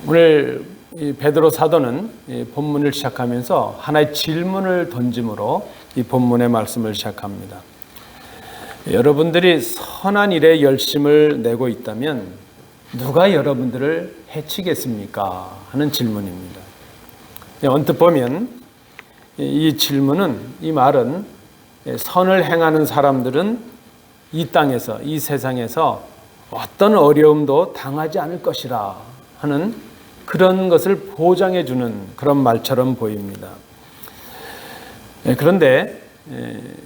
오늘 이 베드로 사도는 이 본문을 시작하면서 하나의 질문을 던짐으로 이 본문의 말씀을 시작합니다. 여러분들이 선한 일에 열심을 내고 있다면 누가 여러분들을 해치겠습니까? 하는 질문입니다. 언뜻 보면 이 질문은, 이 말은 선을 행하는 사람들은 이 땅에서, 이 세상에서 어떤 어려움도 당하지 않을 것이라 하는 그런 것을 보장해 주는 그런 말처럼 보입니다. 그런데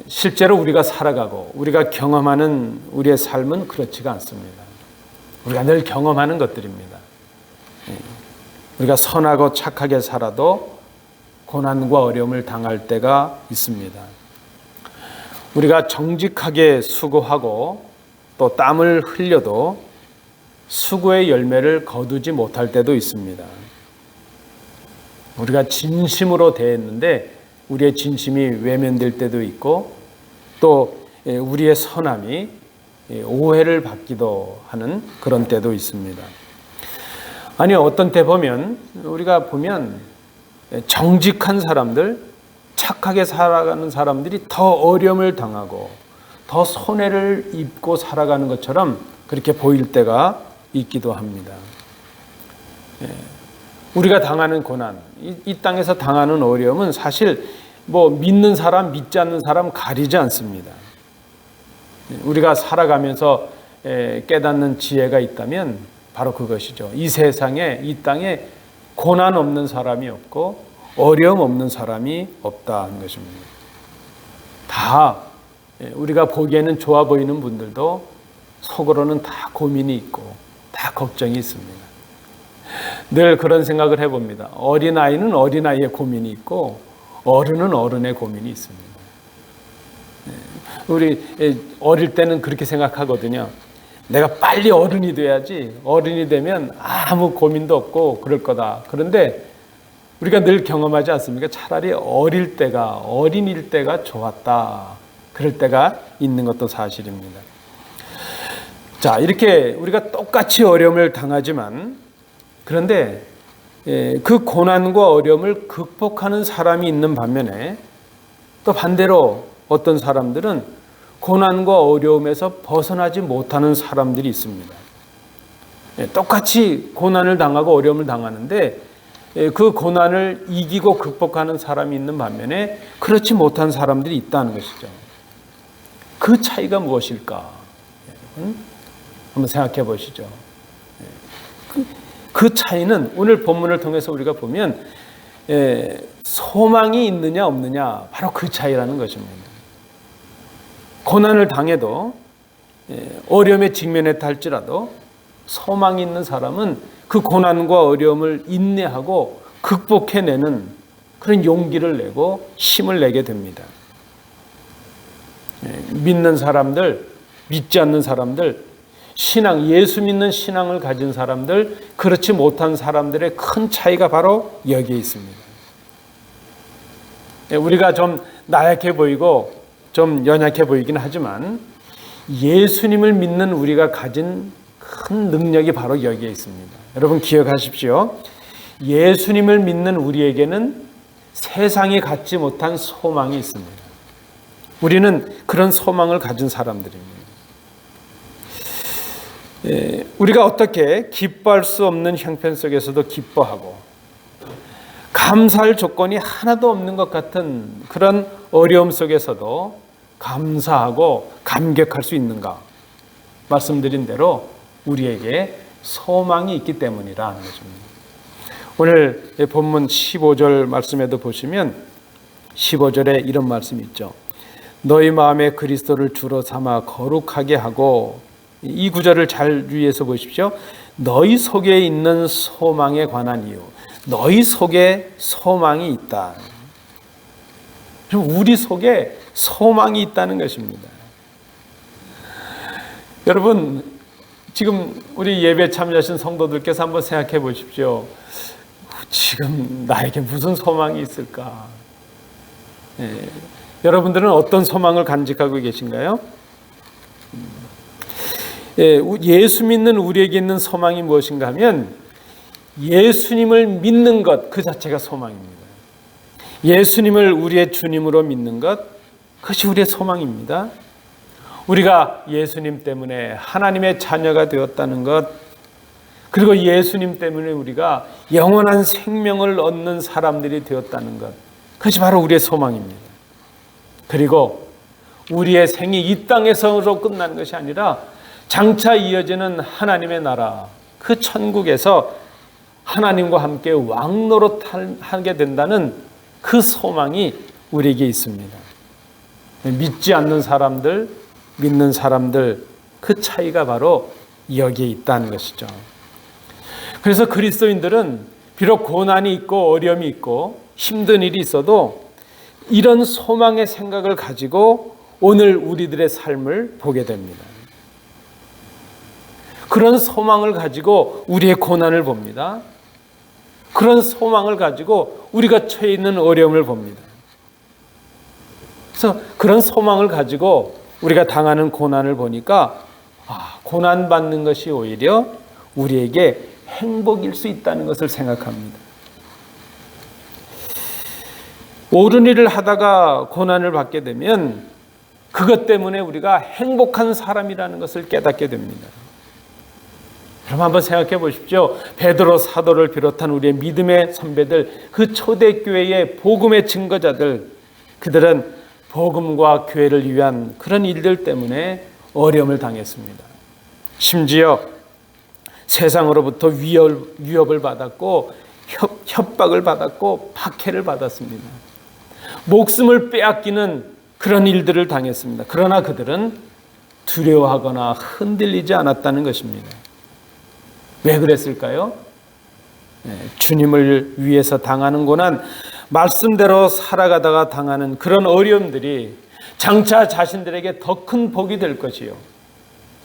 실제로 우리가 살아가고 우리가 경험하는 우리의 삶은 그렇지가 않습니다. 우리가 늘 경험하는 것들입니다. 우리가 선하고 착하게 살아도 고난과 어려움을 당할 때가 있습니다. 우리가 정직하게 수고하고 또 땀을 흘려도 수고의 열매를 거두지 못할 때도 있습니다. 우리가 진심으로 대했는데 우리의 진심이 외면될 때도 있고, 또 우리의 선함이 오해를 받기도 하는 그런 때도 있습니다. 아니, 어떤 때 보면 우리가 보면 정직한 사람들, 착하게 살아가는 사람들이 더 어려움을 당하고 더 손해를 입고 살아가는 것처럼 그렇게 보일 때가 있기도 합니다. 우리가 당하는 고난, 이 땅에서 당하는 어려움은 사실 믿는 사람, 믿지 않는 사람 가리지 않습니다. 우리가 살아가면서 깨닫는 지혜가 있다면 바로 그것이죠. 이 세상에, 이 땅에 고난 없는 사람이 없고 어려움 없는 사람이 없다는 것입니다. 다 우리가 보기에는 좋아 보이는 분들도 속으로는 다 고민이 있고 다 걱정이 있습니다. 늘 그런 생각을 해봅니다. 어린아이는 어린아이의 고민이 있고 어른은 어른의 고민이 있습니다. 우리 어릴 때는 그렇게 생각하거든요. 내가 빨리 어른이 돼야지, 어른이 되면 아무 고민도 없고 그럴 거다. 그런데 우리가 늘 경험하지 않습니까? 차라리 어린일 때가 좋았다. 그럴 때가 있는 것도 사실입니다. 자, 이렇게 우리가 똑같이 어려움을 당하지만, 그런데 그 고난과 어려움을 극복하는 사람이 있는 반면에 또 반대로 어떤 사람들은 고난과 어려움에서 벗어나지 못하는 사람들이 있습니다. 똑같이 고난을 당하고 어려움을 당하는데 그 고난을 이기고 극복하는 사람이 있는 반면에 그렇지 못한 사람들이 있다는 것이죠. 그 차이가 무엇일까? 한번 생각해 보시죠. 그 차이는 오늘 본문을 통해서 우리가 보면 소망이 있느냐 없느냐, 바로 그 차이라는 것입니다. 고난을 당해도 어려움에 직면했다 할지라도 소망이 있는 사람은 그 고난과 어려움을 인내하고 극복해내는 그런 용기를 내고 힘을 내게 됩니다. 믿는 사람들, 믿지 않는 사람들, 예수 믿는 신앙을 가진 사람들, 그렇지 못한 사람들의 큰 차이가 바로 여기에 있습니다. 우리가 좀 나약해 보이고 좀 연약해 보이긴 하지만 예수님을 믿는 우리가 가진 큰 능력이 바로 여기에 있습니다. 여러분 기억하십시오. 예수님을 믿는 우리에게는 세상이 갖지 못한 소망이 있습니다. 우리는 그런 소망을 가진 사람들입니다. 우리가 어떻게 기뻐할 수 없는 형편 속에서도 기뻐하고 감사할 조건이 하나도 없는 것 같은 그런 어려움 속에서도 감사하고 감격할 수 있는가? 말씀드린 대로 우리에게 소망이 있기 때문이라는 것입니다. 오늘 본문 15절 말씀에도 보시면 15절에 이런 말씀이 있죠. 너희 마음에 그리스도를 주로 삼아 거룩하게 하고, 이 구절을 잘 유의해서 보십시오. 너희 속에 있는 소망에 관한 이유. 너희 속에 소망이 있다. 우리 속에 소망이 있다는 것입니다. 여러분, 지금 우리 예배 참여하신 성도들께서 한번 생각해 보십시오. 지금 나에게 무슨 소망이 있을까? 여러분들은 어떤 소망을 간직하고 계신가요? 예수 믿는 우리에게 있는 소망이 무엇인가 하면 예수님을 믿는 것 그 자체가 소망입니다. 예수님을 우리의 주님으로 믿는 것 그것이 우리의 소망입니다. 우리가 예수님 때문에 하나님의 자녀가 되었다는 것, 그리고 예수님 때문에 우리가 영원한 생명을 얻는 사람들이 되었다는 것, 그것이 바로 우리의 소망입니다. 그리고 우리의 생이 이 땅에서로 끝나는 것이 아니라 장차 이어지는 하나님의 나라, 그 천국에서 하나님과 함께 왕노릇하게 된다는 그 소망이 우리에게 있습니다. 믿지 않는 사람들, 믿는 사람들, 그 차이가 바로 여기에 있다는 것이죠. 그래서 그리스도인들은 비록 고난이 있고 어려움이 있고 힘든 일이 있어도 이런 소망의 생각을 가지고 오늘 우리들의 삶을 보게 됩니다. 그런 소망을 가지고 우리의 고난을 봅니다. 그런 소망을 가지고 우리가 처해 있는 어려움을 봅니다. 그래서 그런 소망을 가지고 우리가 당하는 고난을 보니까 고난받는 것이 오히려 우리에게 행복일 수 있다는 것을 생각합니다. 옳은 일을 하다가 고난을 받게 되면 그것 때문에 우리가 행복한 사람이라는 것을 깨닫게 됩니다. 그럼 한번 생각해 보십시오. 베드로 사도를 비롯한 우리의 믿음의 선배들, 그 초대교회의 복음의 증거자들, 그들은 복음과 교회를 위한 그런 일들 때문에 어려움을 당했습니다. 심지어 세상으로부터 위협을 받았고 협박을 받았고 박해를 받았습니다. 목숨을 빼앗기는 그런 일들을 당했습니다. 그러나 그들은 두려워하거나 흔들리지 않았다는 것입니다. 왜 그랬을까요? 주님을 위해서 당하는 고난, 말씀대로 살아가다가 당하는 그런 어려움들이 장차 자신들에게 더 큰 복이 될 것이요,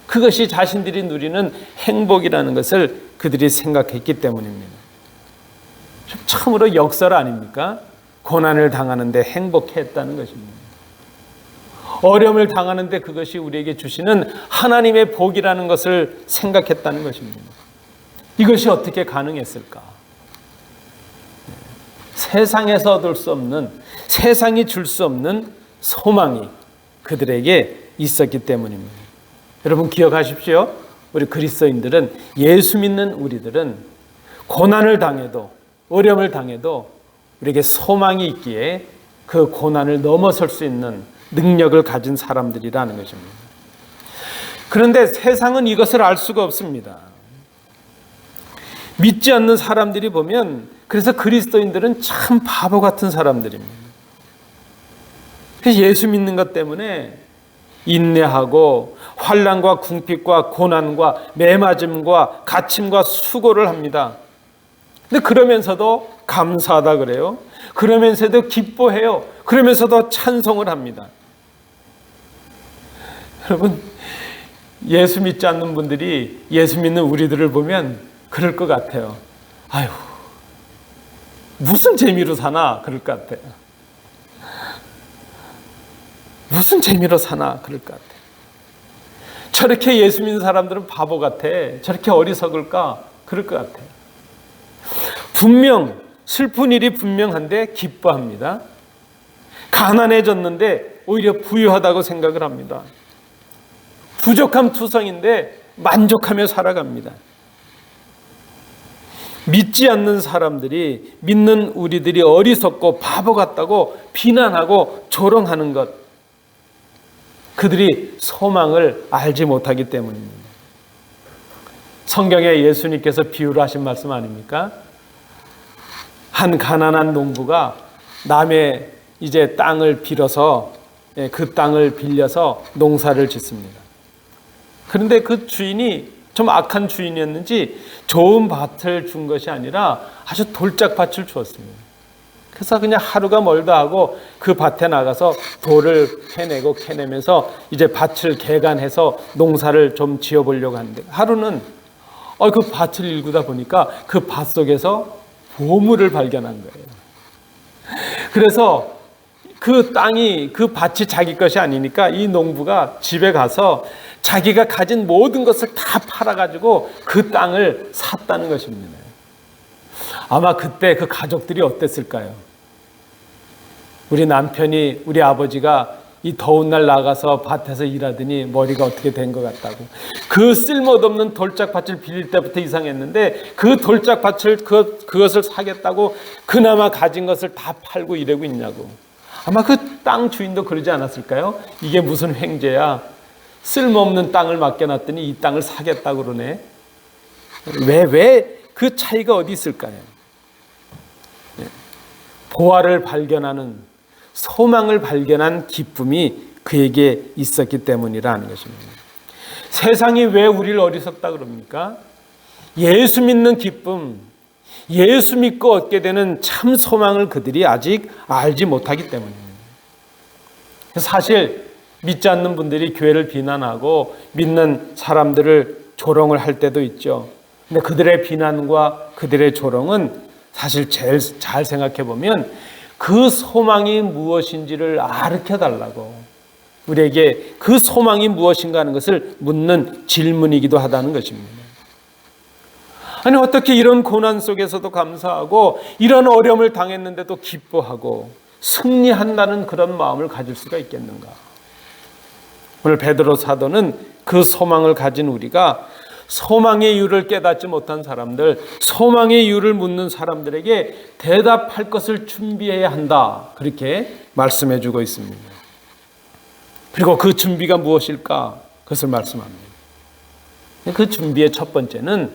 그것이 자신들이 누리는 행복이라는 것을 그들이 생각했기 때문입니다. 참으로 역설 아닙니까? 고난을 당하는데 행복했다는 것입니다. 어려움을 당하는데 그것이 우리에게 주시는 하나님의 복이라는 것을 생각했다는 것입니다. 이것이 어떻게 가능했을까? 세상에서 얻을 수 없는, 세상이 줄 수 없는 소망이 그들에게 있었기 때문입니다. 여러분 기억하십시오. 우리 그리스도인들은, 예수 믿는 우리들은 고난을 당해도, 어려움을 당해도 우리에게 소망이 있기에 그 고난을 넘어설 수 있는 능력을 가진 사람들이라는 것입니다. 그런데 세상은 이것을 알 수가 없습니다. 믿지 않는 사람들이 보면, 그래서 그리스도인들은 참 바보 같은 사람들입니다. 그래서 예수 믿는 것 때문에 인내하고 환난과 궁핍과 고난과 매맞음과 갇힘과 수고를 합니다. 근데 그러면서도 감사하다 그래요. 그러면서도 기뻐해요. 그러면서도 찬송을 합니다. 여러분, 예수 믿지 않는 분들이 예수 믿는 우리들을 보면 그럴 것 같아요. 아유, 무슨 재미로 사나 그럴 것 같아요. 무슨 재미로 사나 그럴 것 같아요. 저렇게 예수 믿는 사람들은 바보 같아, 저렇게 어리석을까 그럴 것 같아요. 분명 슬픈 일이 분명한데 기뻐합니다. 가난해졌는데 오히려 부유하다고 생각을 합니다. 부족함 투성인데 만족하며 살아갑니다. 믿지 않는 사람들이 믿는 우리들이 어리석고 바보 같다고 비난하고 조롱하는 것, 그들이 소망을 알지 못하기 때문입니다. 성경에 예수님께서 비유를 하신 말씀 아닙니까? 한 가난한 농부가 남의 이제 땅을 빌어서, 그 땅을 빌려서 농사를 짓습니다. 그런데 그 주인이 좀 악한 주인이었는지 좋은 밭을 준 것이 아니라 아주 돌짝밭을 주었습니다. 그래서 그냥 하루가 멀다 하고 그 밭에 나가서 돌을 캐내면서 이제 밭을 개간해서 농사를 좀 지어보려고 하는데, 하루는 그 밭을 일구다 보니까 그 밭 속에서 보물을 발견한 거예요. 그래서 그 땅이, 그 밭이 자기 것이 아니니까 이 농부가 집에 가서 자기가 가진 모든 것을 다 팔아가지고 그 땅을 샀다는 것입니다. 아마 그때 그 가족들이 어땠을까요? 우리 남편이, 우리 아버지가 이 더운 날 나가서 밭에서 일하더니 머리가 어떻게 된 것 같다고. 그 쓸모없는 돌짝밭을 빌릴 때부터 이상했는데 그 돌짝밭을 그것을 사겠다고 그나마 가진 것을 다 팔고 이러고 있냐고. 아마 그 땅 주인도 그러지 않았을까요? 이게 무슨 횡재야. 쓸모없는 땅을 맡겨놨더니 이 땅을 사겠다고 그러네. 왜 그 차이가 어디 있을까요? 보화를 발견하는, 소망을 발견한 기쁨이 그에게 있었기 때문이라는 것입니다. 세상이 왜 우리를 어리석다 그럽니까? 예수 믿는 기쁨, 예수 믿고 얻게 되는 참 소망을 그들이 아직 알지 못하기 때문입니다. 사실 믿지 않는 분들이 교회를 비난하고 믿는 사람들을 조롱을 할 때도 있죠. 근데 그들의 비난과 그들의 조롱은 사실 제일 잘 생각해 보면 그 소망이 무엇인지를 가르쳐 달라고, 우리에게 그 소망이 무엇인가 하는 것을 묻는 질문이기도 하다는 것입니다. 아니 어떻게 이런 고난 속에서도 감사하고 이런 어려움을 당했는데도 기뻐하고 승리한다는 그런 마음을 가질 수가 있겠는가? 오늘 베드로 사도는 그 소망을 가진 우리가 소망의 이유를 깨닫지 못한 사람들, 소망의 이유를 묻는 사람들에게 대답할 것을 준비해야 한다, 그렇게 말씀해 주고 있습니다. 그리고 그 준비가 무엇일까? 그것을 말씀합니다. 그 준비의 첫 번째는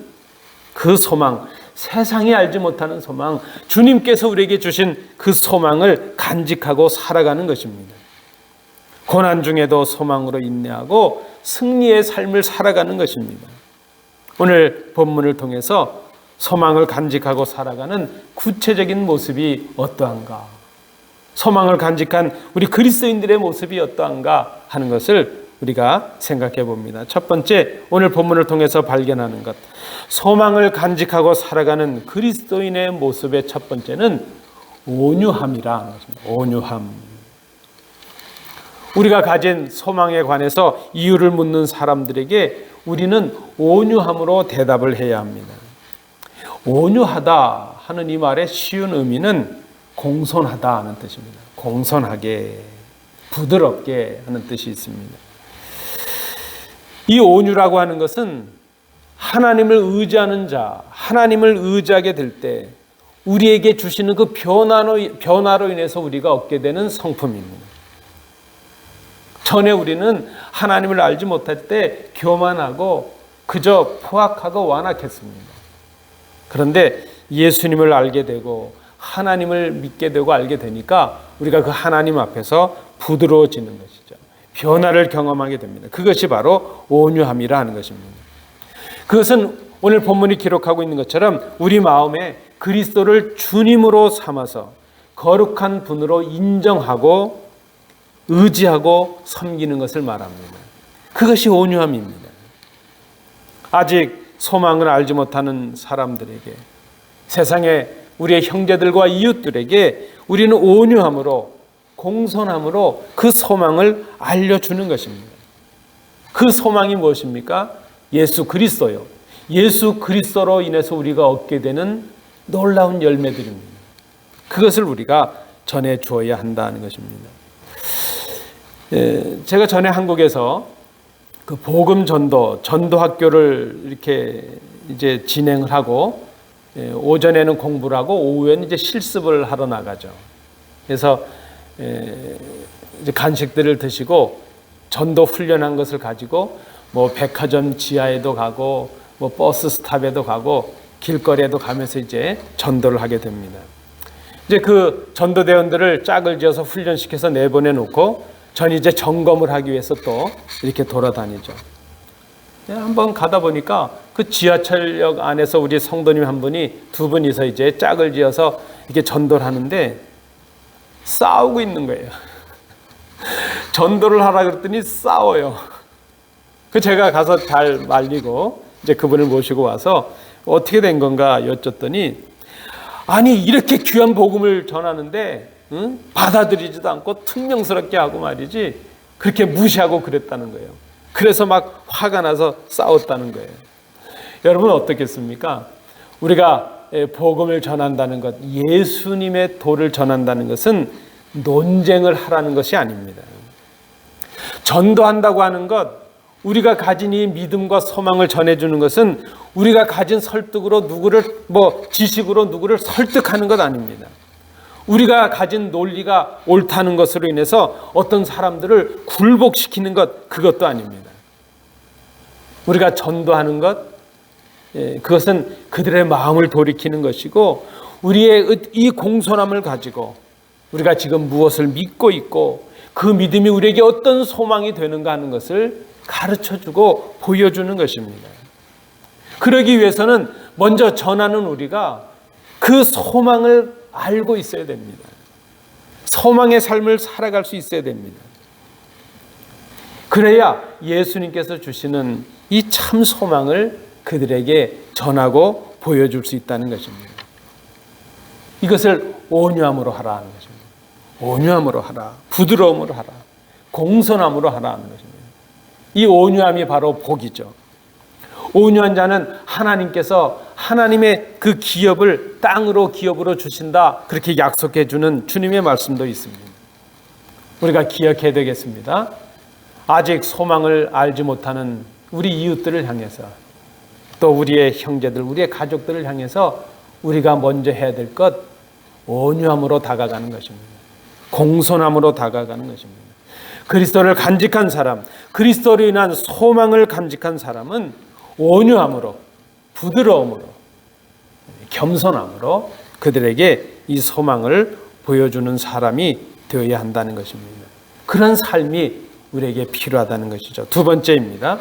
그 소망, 세상이 알지 못하는 소망, 주님께서 우리에게 주신 그 소망을 간직하고 살아가는 것입니다. 고난 중에도 소망으로 인내하고 승리의 삶을 살아가는 것입니다. 오늘 본문을 통해서 소망을 간직하고 살아가는 구체적인 모습이 어떠한가, 소망을 간직한 우리 그리스도인들의 모습이 어떠한가 하는 것을 우리가 생각해 봅니다. 첫 번째, 오늘 본문을 통해서 발견하는 것, 소망을 간직하고 살아가는 그리스도인의 모습의 첫 번째는 온유함이라는 것입니다. 온유함. 우리가 가진 소망에 관해서 이유를 묻는 사람들에게 우리는 온유함으로 대답을 해야 합니다. 온유하다 하는 이 말의 쉬운 의미는 공손하다 하는 뜻입니다. 공손하게, 부드럽게 하는 뜻이 있습니다. 이 온유라고 하는 것은 하나님을 의지하는 자, 하나님을 의지하게 될 때 우리에게 주시는 그 변화로 인해서 우리가 얻게 되는 성품입니다. 전에 우리는 하나님을 알지 못할 때 교만하고 그저 포악하고 완악했습니다. 그런데 예수님을 알게 되고 하나님을 믿게 되고 알게 되니까 우리가 그 하나님 앞에서 부드러워지는 것이죠. 변화를 경험하게 됩니다. 그것이 바로 온유함이라 하는 것입니다. 그것은 오늘 본문이 기록하고 있는 것처럼 우리 마음에 그리스도를 주님으로 삼아서 거룩한 분으로 인정하고 의지하고 섬기는 것을 말합니다. 그것이 온유함입니다. 아직 소망을 알지 못하는 사람들에게, 세상에 우리의 형제들과 이웃들에게 우리는 온유함으로, 공손함으로 그 소망을 알려주는 것입니다. 그 소망이 무엇입니까? 예수 그리스도요. 예수 그리스도로 인해서 우리가 얻게 되는 놀라운 열매들입니다. 그것을 우리가 전해 주어야 한다는 것입니다. 제가 전에 한국에서 그 복음 전도 학교를 이렇게 이제 진행을 하고, 오전에는 공부를 하고 오후에는 이제 실습을 하러 나가죠. 그래서 이제 간식들을 드시고 전도 훈련한 것을 가지고 뭐 백화점 지하에도 가고 뭐 버스 스탑에도 가고 길거리에도 가면서 이제 전도를 하게 됩니다. 이제 그 전도대원들을 짝을 지어서 훈련시켜서 내보내 놓고 전 이제 점검을 하기 위해서 또 이렇게 돌아다니죠. 한번 가다 보니까 그 지하철역 안에서 우리 성도님 한 분이, 두 분이서 이제 짝을 지어서 이렇게 전도를 하는데 싸우고 있는 거예요. 전도를 하라 그랬더니 싸워요. 그 제가 가서 잘 말리고 이제 그분을 모시고 와서 어떻게 된 건가 여쭸더니, 아니 이렇게 귀한 복음을 전하는데 받아들이지도 않고 퉁명스럽게 하고 말이지, 그렇게 무시하고 그랬다는 거예요. 그래서 막 화가 나서 싸웠다는 거예요. 여러분 어떻겠습니까? 우리가 우리가 복음을 전한다는 것, 예수님의 도를 전한다는 것은 논쟁을 하라는 것이 아닙니다. 전도한다고 하는 것, 우리가 가진 이 믿음과 소망을 전해주는 것은 우리가 가진 설득으로 지식으로 누구를 설득하는 것 아닙니다. 우리가 가진 논리가 옳다는 것으로 인해서 어떤 사람들을 굴복시키는 것, 그것도 아닙니다. 우리가 전도하는 것, 그것은 그들의 마음을 돌이키는 것이고, 우리의 이 공손함을 가지고 우리가 지금 무엇을 믿고 있고 그 믿음이 우리에게 어떤 소망이 되는가 하는 것을 가르쳐주고 보여주는 것입니다. 그러기 위해서는 먼저 전하는 우리가 그 소망을 알고 있어야 됩니다. 소망의 삶을 살아갈 수 있어야 됩니다. 그래야 예수님께서 주시는 이 참 소망을 그들에게 전하고 보여줄 수 있다는 것입니다. 이것을 온유함으로 하라 하는 것입니다. 온유함으로 하라, 부드러움으로 하라, 공손함으로 하라 하는 것입니다. 이 온유함이 바로 복이죠. 온유한 자는 하나님께서 하나님의 그 기업을 땅으로 기업으로 주신다, 그렇게 약속해 주는 주님의 말씀도 있습니다. 우리가 기억해야 되겠습니다. 아직 소망을 알지 못하는 우리 이웃들을 향해서, 또 우리의 형제들, 우리의 가족들을 향해서 우리가 먼저 해야 될 것, 온유함으로 다가가는 것입니다. 공손함으로 다가가는 것입니다. 그리스도를 간직한 사람, 그리스도로 인한 소망을 간직한 사람은 온유함으로, 부드러움으로, 겸손함으로 그들에게 이 소망을 보여주는 사람이 되어야 한다는 것입니다. 그런 삶이 우리에게 필요하다는 것이죠. 두 번째입니다.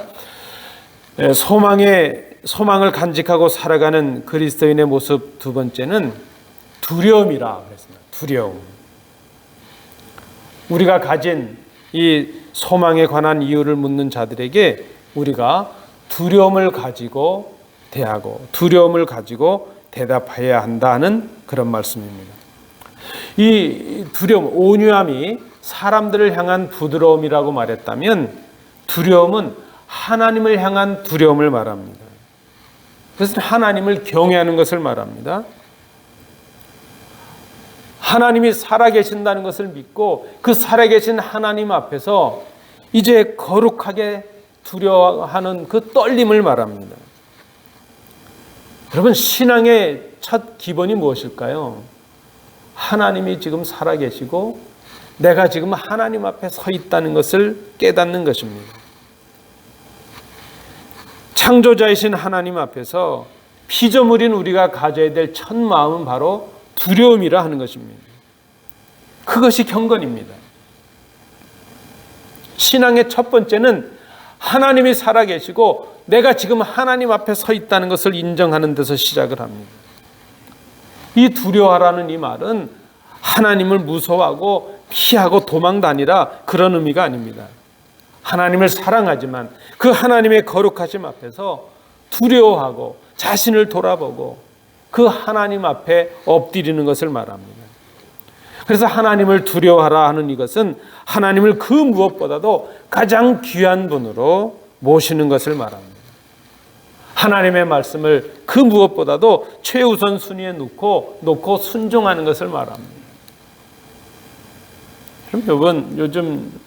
소망을 간직하고 살아가는 그리스도인의 모습 두 번째는 두려움이라 그랬습니다. 두려움. 우리가 가진 이 소망에 관한 이유를 묻는 자들에게 우리가 두려움을 가지고 대하고 두려움을 가지고 대답해야 한다는 그런 말씀입니다. 이 두려움, 온유함이 사람들을 향한 부드러움이라고 말했다면, 두려움은 하나님을 향한 두려움을 말합니다. 그것은 하나님을 경외하는 것을 말합니다. 하나님이 살아계신다는 것을 믿고 그 살아계신 하나님 앞에서 이제 거룩하게 두려워하는 그 떨림을 말합니다. 여러분, 신앙의 첫 기본이 무엇일까요? 하나님이 지금 살아계시고 내가 지금 하나님 앞에 서 있다는 것을 깨닫는 것입니다. 창조자이신 하나님 앞에서 피조물인 우리가 가져야 될 첫 마음은 바로 두려움이라 하는 것입니다. 그것이 경건입니다. 신앙의 첫 번째는 하나님이 살아계시고 내가 지금 하나님 앞에 서 있다는 것을 인정하는 데서 시작을 합니다. 이 두려워하라는 이 말은 하나님을 무서워하고 피하고 도망다니라 그런 의미가 아닙니다. 하나님을 사랑하지만 그 하나님의 거룩하심 앞에서 두려워하고 자신을 돌아보고 그 하나님 앞에 엎드리는 것을 말합니다. 그래서 하나님을 두려워하라 하는 이것은 하나님을 그 무엇보다도 가장 귀한 분으로 모시는 것을 말합니다. 하나님의 말씀을 그 무엇보다도 최우선 순위에 놓고 순종하는 것을 말합니다. 그럼 여러분, 요즘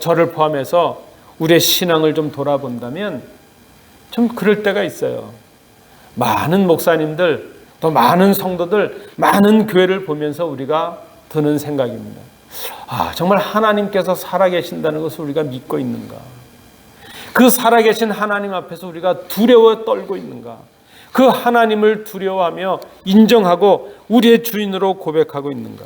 저를 포함해서 우리의 신앙을 좀 돌아본다면 좀 그럴 때가 있어요. 많은 목사님들, 또 많은 성도들, 많은 교회를 보면서 우리가 드는 생각입니다. 정말 하나님께서 살아계신다는 것을 우리가 믿고 있는가? 그 살아계신 하나님 앞에서 우리가 두려워 떨고 있는가? 그 하나님을 두려워하며 인정하고 우리의 주인으로 고백하고 있는가?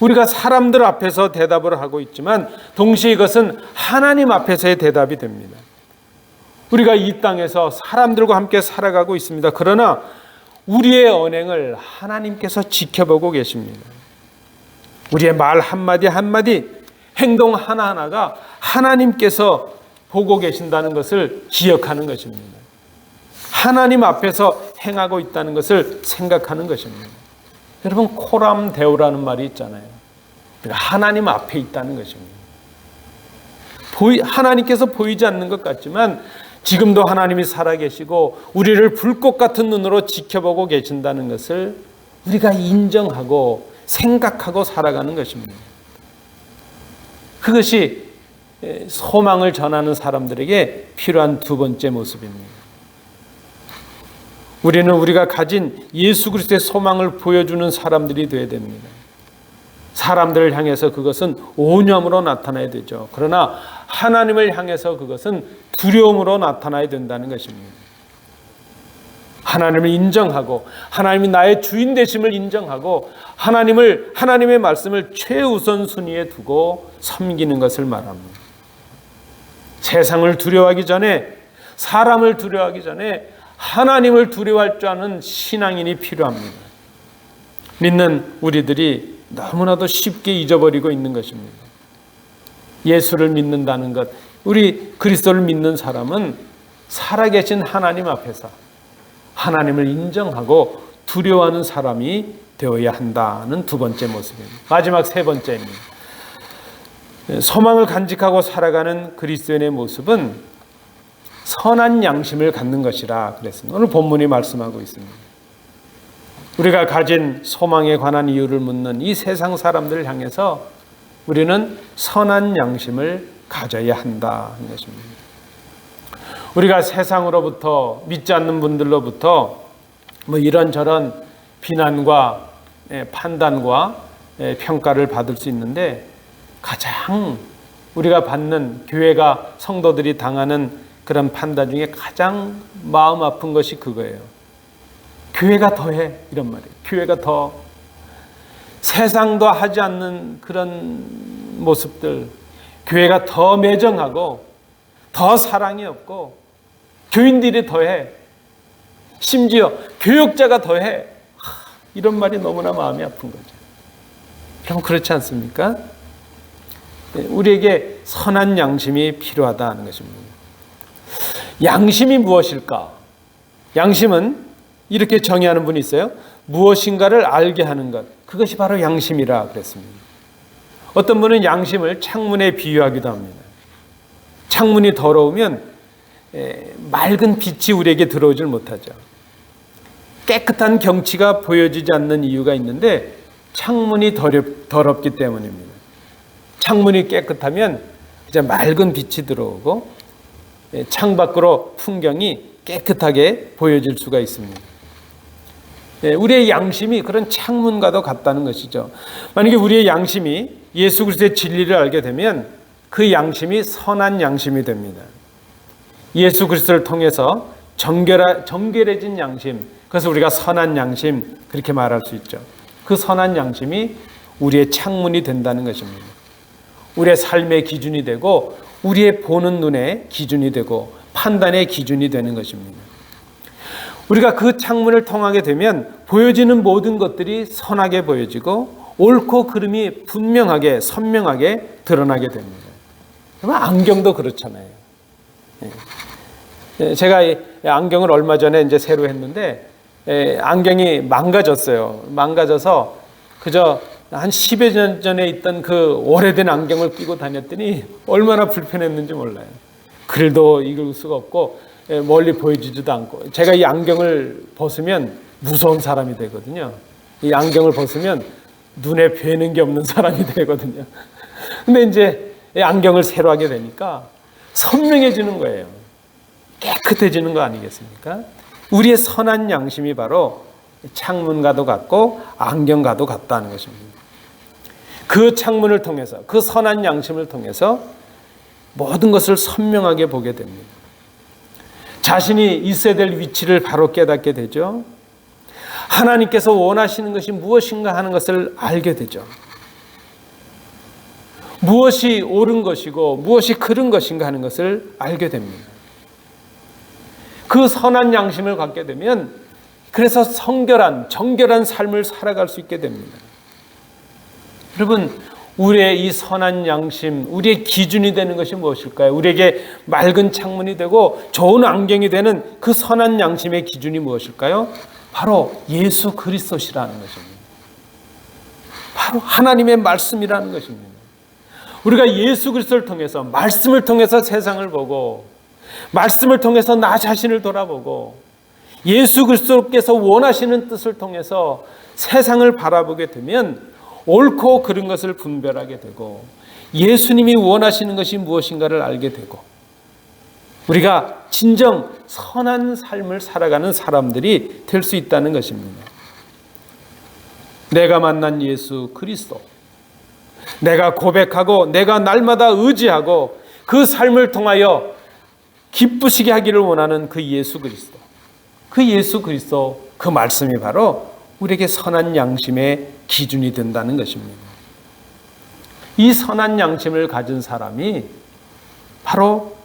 우리가 사람들 앞에서 대답을 하고 있지만 동시에 이것은 하나님 앞에서의 대답이 됩니다. 우리가 이 땅에서 사람들과 함께 살아가고 있습니다. 그러나 우리의 언행을 하나님께서 지켜보고 계십니다. 우리의 말 한마디 한마디, 행동 하나하나가 하나님께서 보고 계신다는 것을 기억하는 것입니다. 하나님 앞에서 행하고 있다는 것을 생각하는 것입니다. 여러분, 코람 데오라는 말이 있잖아요. 하나님 앞에 있다는 것입니다. 하나님께서 보이지 않는 것 같지만 지금도 하나님이 살아계시고 우리를 불꽃 같은 눈으로 지켜보고 계신다는 것을 우리가 인정하고 생각하고 살아가는 것입니다. 그것이 소망을 전하는 사람들에게 필요한 두 번째 모습입니다. 우리는 우리가 가진 예수 그리스도의 소망을 보여주는 사람들이 되어야 됩니다. 사람들을 향해서 그것은 오념으로 나타나야 되죠. 그러나 하나님을 향해서 그것은 두려움으로 나타나야 된다는 것입니다. 하나님을 인정하고 하나님이 나의 주인 되심을 인정하고 하나님의 말씀을 최우선 순위에 두고 섬기는 것을 말합니다. 세상을 두려워하기 전에, 사람을 두려워하기 전에 하나님을 두려워할 줄 아는 신앙인이 필요합니다. 믿는 우리들이 너무나도 쉽게 잊어버리고 있는 것입니다. 예수를 믿는다는 것, 우리 그리스도를 믿는 사람은 살아계신 하나님 앞에서 하나님을 인정하고 두려워하는 사람이 되어야 한다는 두 번째 모습입니다. 마지막 세 번째입니다. 소망을 간직하고 살아가는 그리스도인의 모습은 선한 양심을 갖는 것이라 그랬습니다. 오늘 본문이 말씀하고 있습니다. 우리가 가진 소망에 관한 이유를 묻는 이 세상 사람들을 향해서 우리는 선한 양심을 가져야 한다는 것입니다. 우리가 세상으로부터, 믿지 않는 분들로부터 이런저런 비난과 판단과 평가를 받을 수 있는데, 가장 우리가 받는, 교회가 성도들이 당하는 그런 판단 중에 가장 마음 아픈 것이 그거예요. 교회가 더해, 이런 말이에요. 교회가 더, 세상도 하지 않는 그런 모습들, 교회가 더 매정하고 더 사랑이 없고 교인들이 더해, 심지어 교역자가 더해, 이런 말이 너무나 마음이 아픈 거죠. 여러분, 그렇지 않습니까? 우리에게 선한 양심이 필요하다는 것입니다. 양심이 무엇일까? 양심은 이렇게 정의하는 분이 있어요. 무엇인가를 알게 하는 것, 그것이 바로 양심이라 그랬습니다. 어떤 분은 양심을 창문에 비유하기도 합니다. 창문이 더러우면 맑은 빛이 우리에게 들어오질 못하죠. 깨끗한 경치가 보여지지 않는 이유가 있는데, 창문이 더럽기 때문입니다. 창문이 깨끗하면 이제 맑은 빛이 들어오고 창밖으로 풍경이 깨끗하게 보여질 수가 있습니다. 우리의 양심이 그런 창문과도 같다는 것이죠. 만약에 우리의 양심이 예수 그리스도의 진리를 알게 되면 그 양심이 선한 양심이 됩니다. 예수 그리스도를 통해서 정결해진 양심, 그래서 우리가 선한 양심, 그렇게 말할 수 있죠. 그 선한 양심이 우리의 창문이 된다는 것입니다. 우리의 삶의 기준이 되고 우리의 보는 눈의 기준이 되고 판단의 기준이 되는 것입니다. 우리가 그 창문을 통하게 되면 보여지는 모든 것들이 선하게 보여지고 옳고 그름이 분명하게, 선명하게 드러나게 됩니다. 안경도 그렇잖아요. 제가 안경을 얼마 전에 이제 새로 했는데 안경이 망가졌어요. 망가져서 그저 한 10여 년 전에 있던 그 오래된 안경을 끼고 다녔더니 얼마나 불편했는지 몰라요. 글도 읽을 수가 없고 멀리 보여지지도 않고, 제가 이 안경을 벗으면 무서운 사람이 되거든요. 이 안경을 벗으면 눈에 뵈는 게 없는 사람이 되거든요. 근데 이제 이 안경을 새로 하게 되니까 선명해지는 거예요. 깨끗해지는 거 아니겠습니까? 우리의 선한 양심이 바로 창문과도 같고 안경과도 같다는 것입니다. 그 창문을 통해서, 그 선한 양심을 통해서 모든 것을 선명하게 보게 됩니다. 자신이 있어야 될 위치를 바로 깨닫게 되죠. 하나님께서 원하시는 것이 무엇인가 하는 것을 알게 되죠. 무엇이 옳은 것이고 무엇이 그른 것인가 하는 것을 알게 됩니다. 그 선한 양심을 갖게 되면 그래서 정결한 삶을 살아갈 수 있게 됩니다. 여러분, 우리의 이 선한 양심, 우리의 기준이 되는 것이 무엇일까요? 우리에게 맑은 창문이 되고 좋은 안경이 되는 그 선한 양심의 기준이 무엇일까요? 바로 예수 그리스도시라는 것입니다. 바로 하나님의 말씀이라는 것입니다. 우리가 예수 그리스도를 통해서, 말씀을 통해서 세상을 보고 말씀을 통해서 나 자신을 돌아보고 예수 그리스도께서 원하시는 뜻을 통해서 세상을 바라보게 되면 옳고 그른 것을 분별하게 되고 예수님이 원하시는 것이 무엇인가를 알게 되고 우리가 진정 선한 삶을 살아가는 사람들이 될 수 있다는 것입니다. 내가 만난 예수 그리스도, 내가 고백하고 내가 날마다 의지하고 그 삶을 통하여 기쁘시게 하기를 원하는 그 예수 그리스도, 그 예수 그리스도, 그 말씀이 바로 우리에게 선한 양심의 기준이 된다는 것입니다. 이 선한 양심을 가진 사람이 바로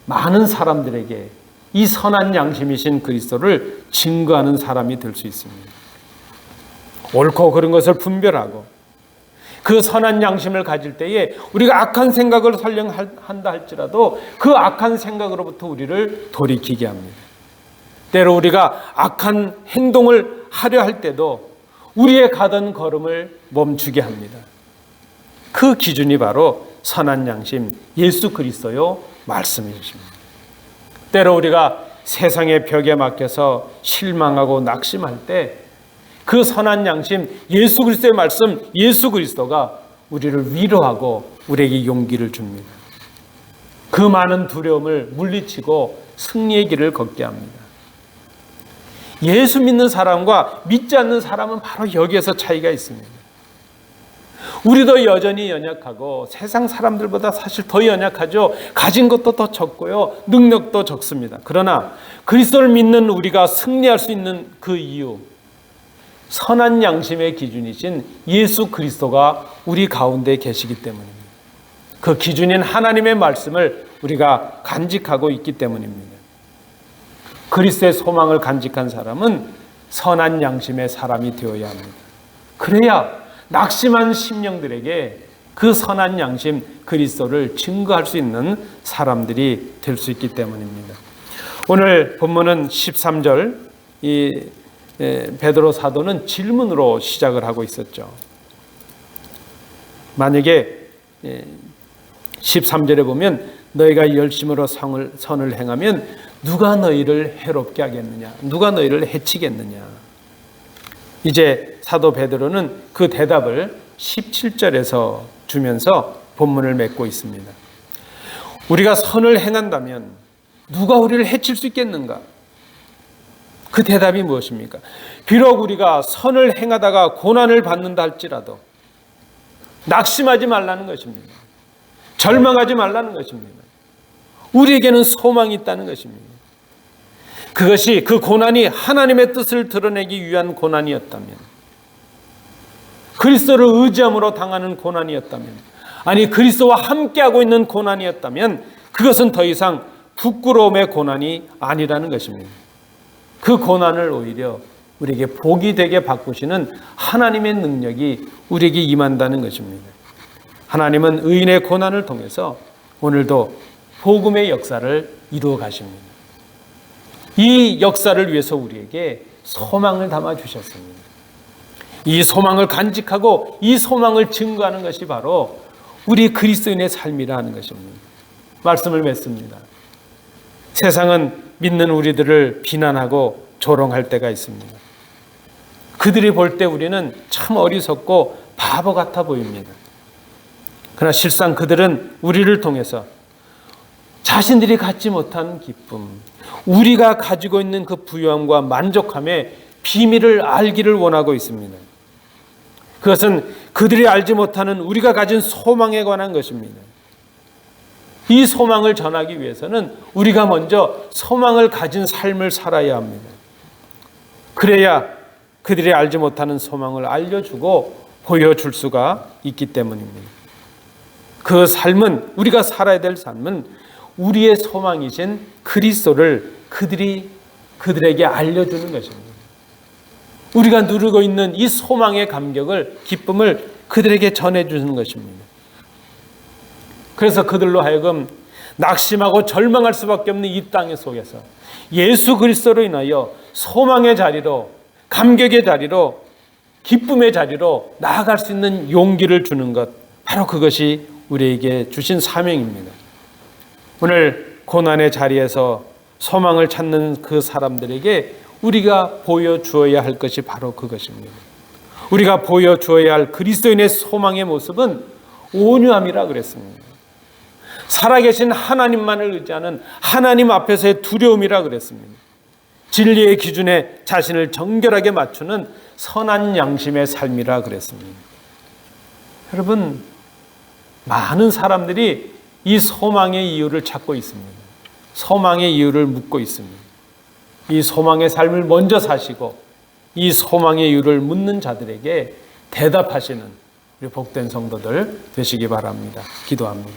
많은 사람들에게 이 선한 양심이신 그리스도를 증거하는 사람이 될 수 있습니다. 옳고 그른 것을 분별하고 그 선한 양심을 가질 때에 우리가 악한 생각을 설령 한다 할지라도 그 악한 생각으로부터 우리를 돌이키게 합니다. 때로 우리가 악한 행동을 하려 할 때도 우리의 가던 걸음을 멈추게 합니다. 그 기준이 바로 선한 양심 예수 그리스도요 말씀이십니다. 때로 우리가 세상의 벽에 막혀서 실망하고 낙심할 때 그 선한 양심 예수 그리스도의 말씀 예수 그리스도가 우리를 위로하고 우리에게 용기를 줍니다. 그 많은 두려움을 물리치고 승리의 길을 걷게 합니다. 예수 믿는 사람과 믿지 않는 사람은 바로 여기에서 차이가 있습니다. 우리도 여전히 연약하고 세상 사람들보다 사실 더 연약하죠. 가진 것도 더 적고요. 능력도 적습니다. 그러나 그리스도를 믿는 우리가 승리할 수 있는 그 이유, 선한 양심의 기준이신 예수 그리스도가 우리 가운데 계시기 때문입니다. 그 기준인 하나님의 말씀을 우리가 간직하고 있기 때문입니다. 그리스도의 소망을 간직한 사람은 선한 양심의 사람이 되어야 합니다. 그래야 낙심한 심령들에게 그 선한 양심 그리스도를 증거할 수 있는 사람들이 될 수 있기 때문입니다. 오늘 본문은 13절 이 베드로 사도는 질문으로 시작을 하고 있었죠. 만약에 13절에 보면 너희가 열심으로 선을 행하면 누가 너희를 해롭게 하겠느냐? 누가 너희를 해치겠느냐? 이제 사도 베드로는 그 대답을 17절에서 주면서 본문을 맺고 있습니다. 우리가 선을 행한다면 누가 우리를 해칠 수 있겠는가? 그 대답이 무엇입니까? 비록 우리가 선을 행하다가 고난을 받는다 할지라도 낙심하지 말라는 것입니다. 절망하지 말라는 것입니다. 우리에게는 소망이 있다는 것입니다. 그것이 그 고난이 하나님의 뜻을 드러내기 위한 고난이었다면, 그리스도를 의지함으로 당하는 고난이었다면, 아니 그리스도와 함께하고 있는 고난이었다면 그것은 더 이상 부끄러움의 고난이 아니라는 것입니다. 그 고난을 오히려 우리에게 복이 되게 바꾸시는 하나님의 능력이 우리에게 임한다는 것입니다. 하나님은 의인의 고난을 통해서 오늘도 복음의 역사를 이루어 가십니다. 이 역사를 위해서 우리에게 소망을 담아 주셨습니다. 이 소망을 간직하고 이 소망을 증거하는 것이 바로 우리 그리스도인의 삶이라 하는 것입니다. 말씀을 맺습니다. 세상은 믿는 우리들을 비난하고 조롱할 때가 있습니다. 그들이 볼 때 우리는 참 어리석고 바보 같아 보입니다. 그러나 실상 그들은 우리를 통해서 자신들이 갖지 못한 기쁨, 우리가 가지고 있는 그 부유함과 만족함의 비밀을 알기를 원하고 있습니다. 그것은 그들이 알지 못하는 우리가 가진 소망에 관한 것입니다. 이 소망을 전하기 위해서는 우리가 먼저 소망을 가진 삶을 살아야 합니다. 그래야 그들이 알지 못하는 소망을 알려주고 보여줄 수가 있기 때문입니다. 그 삶은, 우리가 살아야 될 삶은 우리의 소망이신 그리스도를 그들에게 알려주는 것입니다. 우리가 누리고 있는 이 소망의 감격을, 기쁨을 그들에게 전해주는 것입니다. 그래서 그들로 하여금 낙심하고 절망할 수밖에 없는 이 땅의 속에서 예수 그리스도로 인하여 소망의 자리로, 감격의 자리로, 기쁨의 자리로 나아갈 수 있는 용기를 주는 것, 바로 그것이 우리에게 주신 사명입니다. 오늘 고난의 자리에서 소망을 찾는 그 사람들에게 우리가 보여주어야 할 것이 바로 그것입니다. 우리가 보여주어야 할 그리스도인의 소망의 모습은 온유함이라 그랬습니다. 살아계신 하나님만을 의지하는 하나님 앞에서의 두려움이라 그랬습니다. 진리의 기준에 자신을 정결하게 맞추는 선한 양심의 삶이라 그랬습니다. 여러분, 많은 사람들이 이 소망의 이유를 찾고 있습니다. 소망의 이유를 묻고 있습니다. 이 소망의 삶을 먼저 사시고 이 소망의 이유를 묻는 자들에게 대답하시는 우리 복된 성도들 되시기 바랍니다. 기도합니다.